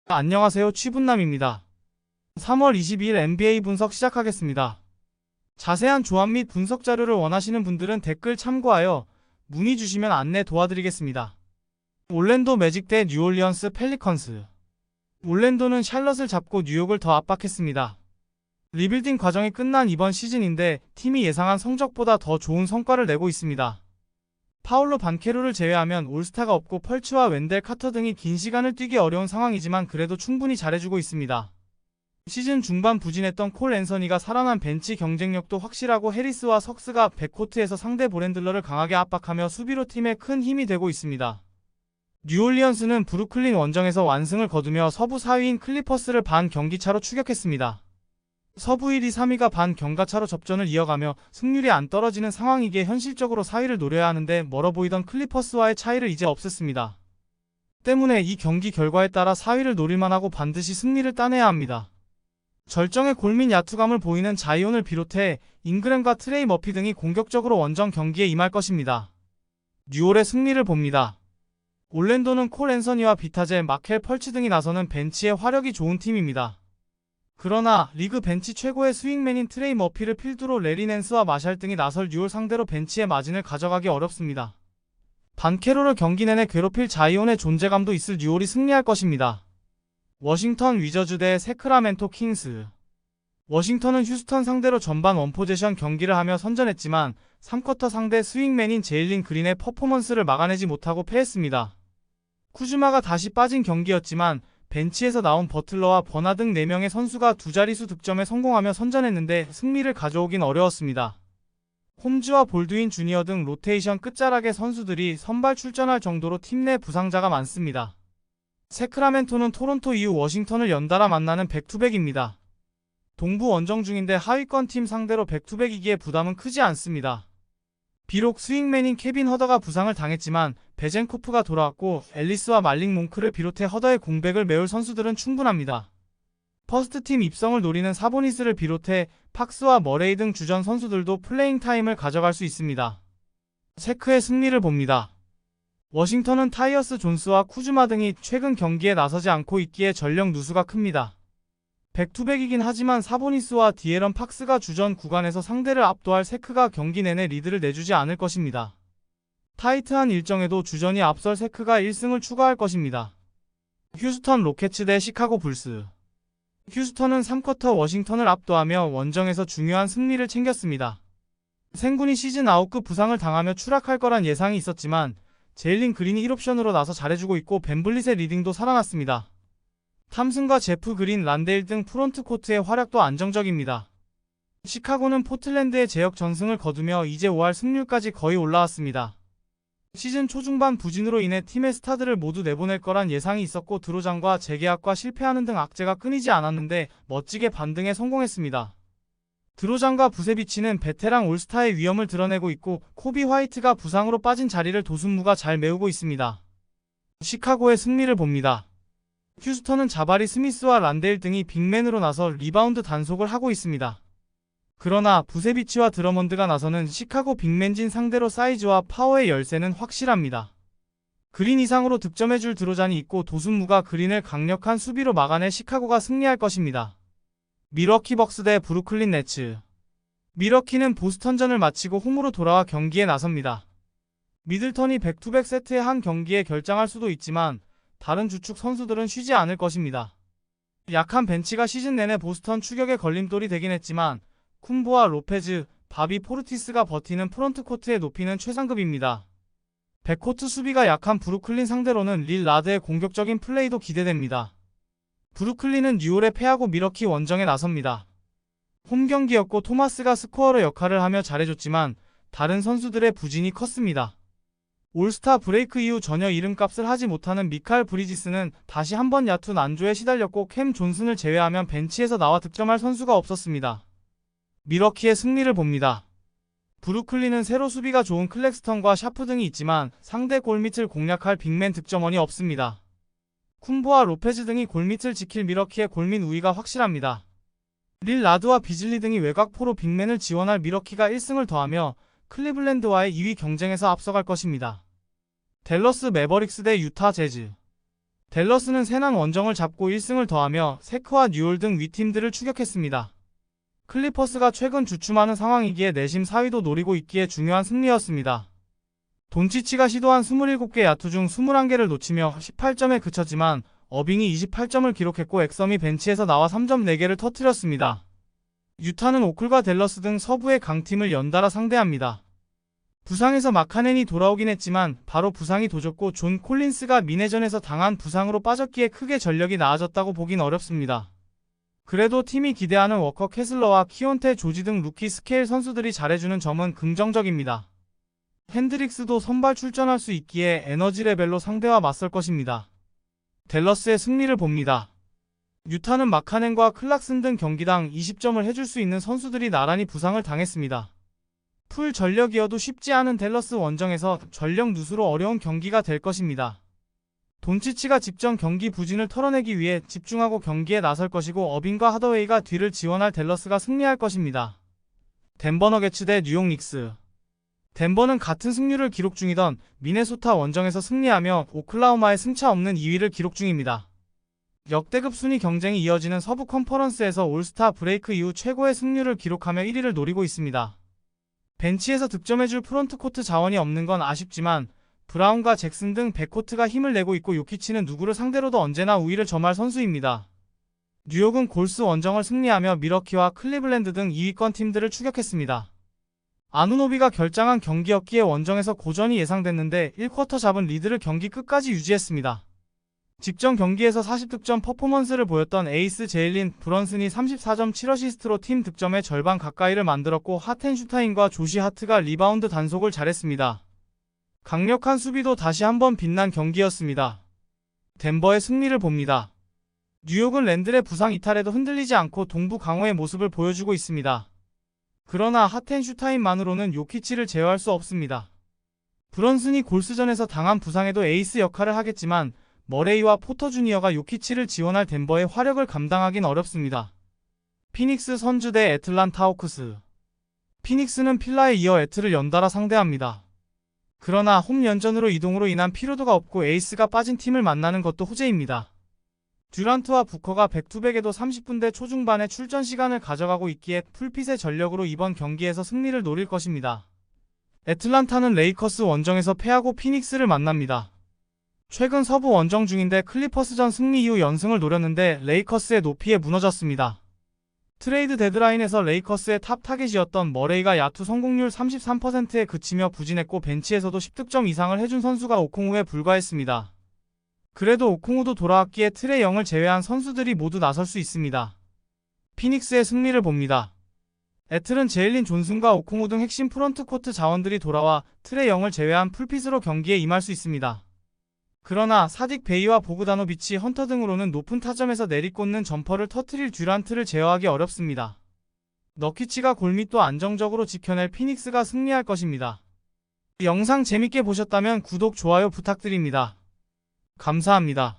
안녕하세요, 취분남입니다. 3월 22일 NBA 분석 시작하겠습니다. 자세한 조합 및 분석 자료를 원하시는 분들은 댓글 참고하여 문의 주시면 안내 도와드리겠습니다. 올랜도 매직 대 뉴올리언스 펠리컨스. 올랜도는 샬럿을 잡고 뉴욕을 더 압박했습니다. 리빌딩 과정이 끝난 이번 시즌인데 팀이 예상한 성적보다 더 좋은 성과를 내고 있습니다. 파울로 반케로를 제외하면 올스타가 없고 펄츠와 웬델 카터 등이 긴 시간을 뛰기 어려운 상황이지만 그래도 충분히 잘해주고 있습니다. 시즌 중반 부진했던 콜 앤서니가 살아난 벤치 경쟁력도 확실하고 해리스와 석스가 백코트에서 상대 브랜들러를 강하게 압박하며 수비로 팀에 큰 힘이 되고 있습니다. 뉴올리언스는 브루클린 원정에서 완승을 거두며 서부 4위인 클리퍼스를 반 경기차로 추격했습니다. 서부 1위 3위가 반 경가차로 접전을 이어가며 승률이 안 떨어지는 상황이기에 현실적으로 4위를 노려야 하는데 멀어 보이던 클리퍼스와의 차이를 이제 없앴습니다. 때문에 이 경기 결과에 따라 4위를 노릴만하고 반드시 승리를 따내야 합니다. 절정의 골민 야투감을 보이는 자이온을 비롯해 잉그램과 트레이 머피 등이 공격적으로 원정 경기에 임할 것입니다. 뉴올의 승리를 봅니다. 올랜도는 콜 앤서니와 비타제, 마켈 펄츠 등이 나서는 벤치에 화력이 좋은 팀입니다. 그러나 리그 벤치 최고의 스윙맨인 트레이 머피를 필두로 레리 낸스와 마샬 등이 나설 뉴올 상대로 벤치의 마진을 가져가기 어렵습니다. 반케로를 경기 내내 괴롭힐 자이온의 존재감도 있을 뉴올이 승리할 것입니다. 워싱턴 위저즈 대 세크라멘토 킹스. 워싱턴은 휴스턴 상대로 전반 원포제션 경기를 하며 선전했지만 3쿼터 상대 스윙맨인 제일린 그린의 퍼포먼스를 막아내지 못하고 패했습니다. 쿠즈마가 다시 빠진 경기였지만 벤치에서 나온 버틀러와 버나 등 4명의 선수가 두 자릿수 득점에 성공하며 선전했는데 승리를 가져오긴 어려웠습니다. 홈즈와 볼드윈 주니어 등 로테이션 끝자락의 선수들이 선발 출전할 정도로 팀 내 부상자가 많습니다. 세크라멘토는 토론토 이후 워싱턴을 연달아 만나는 백투백입니다. 동부 원정 중인데 하위권 팀 상대로 백투백이기에 부담은 크지 않습니다. 비록 스윙맨인 케빈 허더가 부상을 당했지만 베젠코프가 돌아왔고 앨리스와 말릭 몽크를 비롯해 허더의 공백을 메울 선수들은 충분합니다. 퍼스트팀 입성을 노리는 사보니스를 비롯해 팍스와 머레이 등 주전 선수들도 플레잉 타임을 가져갈 수 있습니다. 세크의 승리를 봅니다. 워싱턴은 타이어스 존스와 쿠즈마 등이 최근 경기에 나서지 않고 있기에 전력 누수가 큽니다. 백투백이긴 하지만 사보니스와 디에런 팍스가 주전 구간에서 상대를 압도할 세크가 경기 내내 리드를 내주지 않을 것입니다. 타이트한 일정에도 주전이 앞설 세크가 1승을 추가할 것입니다. 휴스턴 로켓츠 대 시카고 불스. 휴스턴은 3쿼터 워싱턴을 압도하며 원정에서 중요한 승리를 챙겼습니다. 생군이 시즌 아웃급 부상을 당하며 추락할 거란 예상이 있었지만 제일린 그린이 1옵션으로 나서 잘해주고 있고 벤블릿의 리딩도 살아났습니다. 탐슨과 제프 그린, 란데일 등 프론트 코트의 활약도 안정적입니다. 시카고는 포틀랜드의 제역 전승을 거두며 이제 5할 승률까지 거의 올라왔습니다. 시즌 초중반 부진으로 인해 팀의 스타들을 모두 내보낼 거란 예상이 있었고 드로잔과 재계약과 실패하는 등 악재가 끊이지 않았는데 멋지게 반등에 성공했습니다. 드로잔과 부세비치는 베테랑 올스타의 위험을 드러내고 있고 코비 화이트가 부상으로 빠진 자리를 도순무가 잘 메우고 있습니다. 시카고의 승리를 봅니다. 휴스턴은 자바리 스미스와 란데일 등이 빅맨으로 나서 리바운드 단속을 하고 있습니다. 그러나 부세비치와 드러먼드가 나서는 시카고 빅맨진 상대로 사이즈와 파워의 열세는 확실합니다. 그린 이상으로 득점해줄 드로잔이 있고 도순무가 그린을 강력한 수비로 막아내 시카고가 승리할 것입니다. 밀워키 벅스 대 브루클린 네츠. 밀워키는 보스턴전을 마치고 홈으로 돌아와 경기에 나섭니다. 미들턴이 백투백 세트의 한 경기에 결장할 수도 있지만 다른 주축 선수들은 쉬지 않을 것입니다. 약한 벤치가 시즌 내내 보스턴 추격에 걸림돌이 되긴 했지만 쿤보와 로페즈, 바비 포르티스가 버티는 프론트코트의 높이는 최상급입니다. 백코트 수비가 약한 브루클린 상대로는 릴 라드의 공격적인 플레이도 기대됩니다. 브루클린은 뉴올에 패하고 밀워키 원정에 나섭니다. 홈 경기였고 토마스가 스코어러 역할을 하며 잘해줬지만 다른 선수들의 부진이 컸습니다. 올스타 브레이크 이후 전혀 이름값을 하지 못하는 미칼 브리지스는 다시 한번 야투 난조에 시달렸고 캠 존슨을 제외하면 벤치에서 나와 득점할 선수가 없었습니다. 밀워키의 승리를 봅니다. 브루클린은 새로 수비가 좋은 클렉스턴과 샤프 등이 있지만 상대 골밑을 공략할 빅맨 득점원이 없습니다. 쿤보와 로페즈 등이 골밑을 지킬 밀워키의 골밑 우위가 확실합니다. 릴 라드와 비즐리 등이 외곽포로 빅맨을 지원할 밀워키가 1승을 더하며 클리블랜드와의 2위 경쟁에서 앞서갈 것입니다. 댈러스 매버릭스 대 유타 재즈. 댈러스는 세난 원정을 잡고 1승을 더하며 세크와 뉴올 등 위팀들을 추격했습니다. 클리퍼스가 최근 주춤하는 상황이기에 내심 4위도 노리고 있기에 중요한 승리였습니다. 돈치치가 시도한 27개 야투 중 21개를 놓치며 18점에 그쳤지만 어빙이 28점을 기록했고 엑섬이 벤치에서 나와 3점 4개를 터뜨렸습니다. 유타는 오클과 댈러스 등 서부의 강팀을 연달아 상대합니다. 부상에서 마카넨이 돌아오긴 했지만 바로 부상이 도졌고 존 콜린스가 미네전에서 당한 부상으로 빠졌기에 크게 전력이 나아졌다고 보긴 어렵습니다. 그래도 팀이 기대하는 워커 캐슬러와 키온테 조지 등 루키 스케일 선수들이 잘해주는 점은 긍정적입니다. 핸드릭스도 선발 출전할 수 있기에 에너지 레벨로 상대와 맞설 것입니다. 댈러스의 승리를 봅니다. 유타는 마카넨과 클락슨 등 경기당 20점을 해줄 수 있는 선수들이 나란히 부상을 당했습니다. 풀 전력이어도 쉽지 않은 댈러스 원정에서 전력 누수로 어려운 경기가 될 것입니다. 돈치치가 직전 경기 부진을 털어내기 위해 집중하고 경기에 나설 것이고 어빙과 하더웨이가 뒤를 지원할 댈러스가 승리할 것입니다. 덴버 너게츠 대 뉴욕 닉스. 덴버는 같은 승률을 기록 중이던 미네소타 원정에서 승리하며 오클라호마의 승차 없는 2위를 기록 중입니다. 역대급 순위 경쟁이 이어지는 서부 컨퍼런스에서 올스타 브레이크 이후 최고의 승률을 기록하며 1위를 노리고 있습니다. 벤치에서 득점해줄 프론트코트 자원이 없는 건 아쉽지만 브라운과 잭슨 등 백코트가 힘을 내고 있고 요키치는 누구를 상대로도 언제나 우위를 점할 선수입니다. 뉴욕은 골스 원정을 승리하며 미러키와 클리블랜드 등 2위권 팀들을 추격했습니다. 아누노비가 결장한 경기였기에 원정에서 고전이 예상됐는데 1쿼터 잡은 리드를 경기 끝까지 유지했습니다. 직전 경기에서 40득점 퍼포먼스를 보였던 에이스 제일린 브런슨이 34.7어시스트로 팀 득점의 절반 가까이를 만들었고 하텐슈타인과 조시 하트가 리바운드 단속을 잘했습니다. 강력한 수비도 다시 한번 빛난 경기였습니다. 덴버의 승리를 봅니다. 뉴욕은 랜들의 부상 이탈에도 흔들리지 않고 동부 강호의 모습을 보여주고 있습니다. 그러나 하텐슈타인만으로는 요키치를 제어할 수 없습니다. 브런슨이 골스전에서 당한 부상에도 에이스 역할을 하겠지만 머레이와 포터 주니어가 요키치를 지원할 덴버의 화력을 감당하긴 어렵습니다. 피닉스 선즈 대 애틀란타 호크스. 피닉스는 필라에 이어 애틀을 연달아 상대합니다. 그러나 홈 연전으로 이동으로 인한 피로도가 없고 에이스가 빠진 팀을 만나는 것도 호재입니다. 듀란트와 부커가 백투백에도 30분대 초중반의 출전 시간을 가져가고 있기에 풀핏의 전력으로 이번 경기에서 승리를 노릴 것입니다. 애틀란타는 레이커스 원정에서 패하고 피닉스를 만납니다. 최근 서부 원정 중인데 클리퍼스전 승리 이후 연승을 노렸는데 레이커스의 높이에 무너졌습니다. 트레이드 데드라인에서 레이커스의 탑 타겟이었던 머레이가 야투 성공률 33%에 그치며 부진했고 벤치에서도 10득점 이상을 해준 선수가 오콩우에 불과했습니다. 그래도 오콩우도 돌아왔기에 트레 영을 제외한 선수들이 모두 나설 수 있습니다. 피닉스의 승리를 봅니다. 애틀은 제일린 존슨과 오콩우 등 핵심 프런트코트 자원들이 돌아와 트레 영을 제외한 풀핏으로 경기에 임할 수 있습니다. 그러나 사딕 베이와 보그다노비치, 헌터 등으로는 높은 타점에서 내리꽂는 점퍼를 터뜨릴 듀란트를 제어하기 어렵습니다. 너키치가 골밑도 안정적으로 지켜낼 피닉스가 승리할 것입니다. 영상 재밌게 보셨다면 구독, 좋아요 부탁드립니다. 감사합니다.